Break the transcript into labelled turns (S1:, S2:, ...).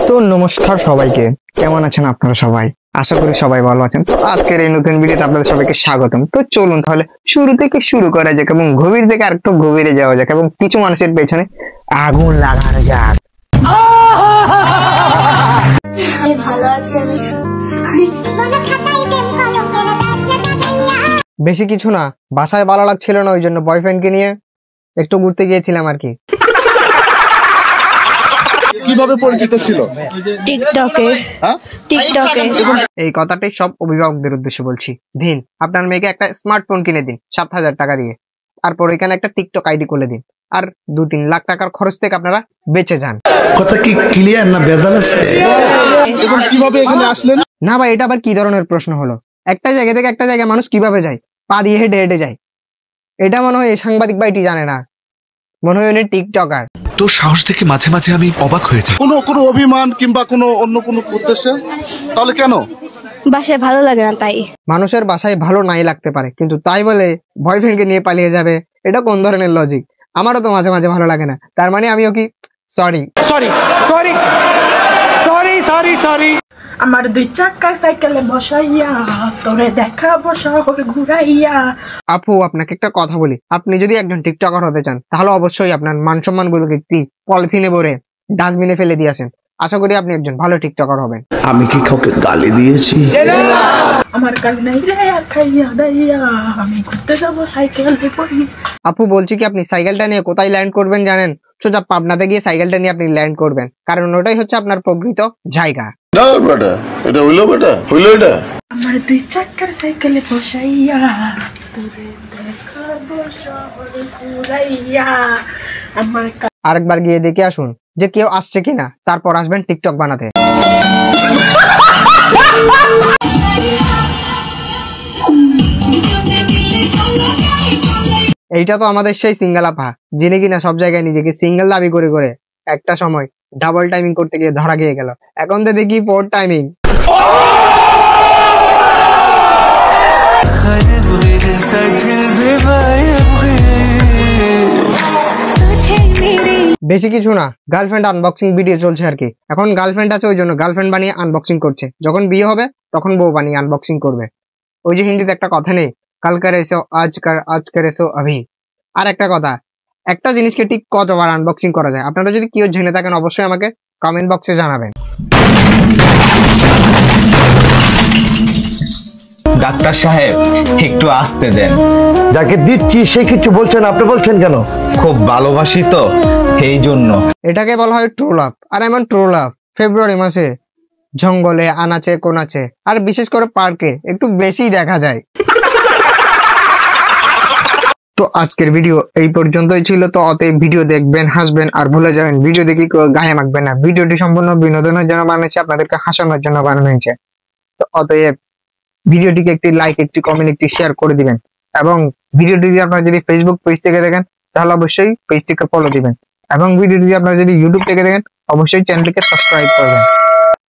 S1: তো নমস্কার সবাইকে, কেমন আছেন আপনারা সবাই? আশা করি সবাই ভালো আছেন। তো আজকের এই নতুন ভিডিওতে আপনাদের সবাইকে স্বাগতম। তো চলুন তাহলে শুরু থেকে শুরু করা যাক এবং গভীর থেকে আরেকটু গভীরে যাওয়া যাক এবং কিছু মানুষের পেছনে আগুন লাগানো যাক।
S2: আমি ভালো আছি।
S1: বেশি কিছু না, বাসায় ভালো লাগছিল না, ওই জন্য বয়ফ্রেন্ডকে নিয়ে একটু ঘুরতে গিয়েছিলাম আর কি।
S3: কিভাবে পরিচিত ছিল?
S2: টিকটকে।
S1: এই কথাটাই সব অভিভাবকদের উদ্দেশ্যে বলছি। দিন আপনার মেয়েকে একটা স্মার্টফোন কিনে দিন 7,000 টাকা দিয়ে, তারপর এখানে একটা টিকটক আইডি খুলে দিন, আর 2-3 লাখ টাকার খরচ থেকে আপনারা বেঁচে যান।
S4: কথা কি ক্লিয়ার না ভেজাল আছে?
S3: এবং কিভাবে এখানে আসলেন?
S1: না ভাই, এটা আবার কি ধরনের প্রশ্ন হলো? একটা জায়গা থেকে একটা জায়গায় মানুষ কিভাবে যায়? পা দিয়ে হেঁটে হেঁটে যায়। এটা মনে হয় এই সাংবাদিক ভাইটি জানে না, মনে হয় উনি টিকটকার।
S4: তোর সাহস দেখে মাঝে মাঝে আমি অবাক হয়ে যাই।
S3: কোনো অভিমান কিংবা অন্য কোনো উদ্দেশ্যে? তাহলে কেন?
S2: বাসায় ভালো লাগে না তাই।
S1: মানুষের বাসায় ভালো নাই লাগতে পারে, কিন্তু তাই বলে বয়ফ্রেন্ডকে নিয়ে পালিয়ে যাবে? এটা কোন ধরনের লজিক? আমারও তো মাঝে মাঝে ভালো লাগে না, তার মানে আমিও কি সরি?
S5: আমার 2 চাকার সাইকেলে বসাইয়া তোরে দেখাবো শহর ঘুরাইয়া।
S1: আপু, আপনাকে একটা কথা বলি, আপনি যদি একজন টিকটকার হতে চান তাহলে অবশ্যই আপনার মান সম্মান গুলোকে একটি পলিথিনে ভরে ডাস্টবিনে ফেলে দিয়ে আসেন। আশা করি আপনি একজন ভালো টিকটকার হবেন।
S4: আমি কি কাউকে গালি দিয়েছি?
S5: আমার কাজ নাই রে আর খাইয়া দাইয়া আমি ঘুরতে যাবো সাইকেলে করে।
S1: আপু বলছি কি, আপনি সাইকেলটা নিয়ে কোথায় ল্যান্ড করবেন জানেন? সোজা পাবনাতে গিয়ে সাইকেলটা নিয়ে আপনি ল্যান্ড করবেন, কারণ ওটাই হচ্ছে আপনার প্রকৃত জায়গা।
S5: আমার 2 চাকার সাইকেলে বসাইয়া তোরে দেখাবো শহর ঘুরাইয়া। আমার
S1: আরেকবার গিয়ে দেখে আসুন যে কেউ আসছে কিনা, তারপর আসবেন টিকটক বানাতে। এইটা তো আমাদের সেই সিঙ্গেল আপা, যিনি কিনা সব জায়গায় নিজেকে সিঙ্গেল দাবি করে করে একটা সময় ডাবল টাইমিং করতে গিয়ে ধরা গিয়ে গেল। এখন তো দেখি 4 টাইমিং। বেশি কিছু না, গার্লফ্রেন্ড আনবক্সিং ভিডিও চলছে আর কি। এখন গার্লফ্রেন্ড আছে ওই জন্য গার্লফ্রেন্ড বানিয়ে আনবক্সিং করছে, যখন বিয়ে হবে তখন বউ বানিয়ে আনবক্সিং করবে। ওই যে হিন্দিতে একটা কথা নেই, কাল করে এসো আজ করে এসো আভি। আর একটা কথা, একটা জিনিসকে ঠিক কতবার আনবক্সিং করা যায়? আপনারা যদি কেউ জেনে থাকেন অবশ্যই আমাকে কমেন্ট বক্সে জানাবেন।
S6: ডাক্তার সাহেব একটু আসতে দেন।
S4: যাকে দিচ্ছি সে কিছু বলছেন, আপনি বলছেন কেন?
S6: খুব ভালোবাসি তো এই জন্য।
S1: এটাকে বলা হয় ট্রু লাভ। আর এমন ট্রু লাভ ফেব্রুয়ারি মাসে জঙ্গলে আনাচে কোনাচে আর বিশেষ করে পার্কে একটু বেশি দেখা যায়। তো আজকের ভিডিও এই পর্যন্তই ছিল। তো অতএব ভিডিও দেখবেন, হাসবেন আর ভুলে যাবেন। ভিডিও দেখে কেউ গায়ে মাখবেন না। ভিডিওটি সম্পূর্ণ বিনোদনের জন্য বানানো হয়েছে, আপনাদেরকে হাসানোর জন্য বানানো হয়েছে। তো অতএব ভিডিওটিকে একটি লাইক, একটি কমেন্ট, একটি শেয়ার করে দিবেন। এবং ভিডিওটি যদি আপনারা যদি ফেসবুক পেজ থেকে দেখেন তাহলে অবশ্যই পেজটিকে ফলো দিবেন। এবং ভিডিওটি আপনারা যদি ইউটিউব থেকে দেখেন অবশ্যই চ্যানেলটিকে সাবস্ক্রাইব করবেন।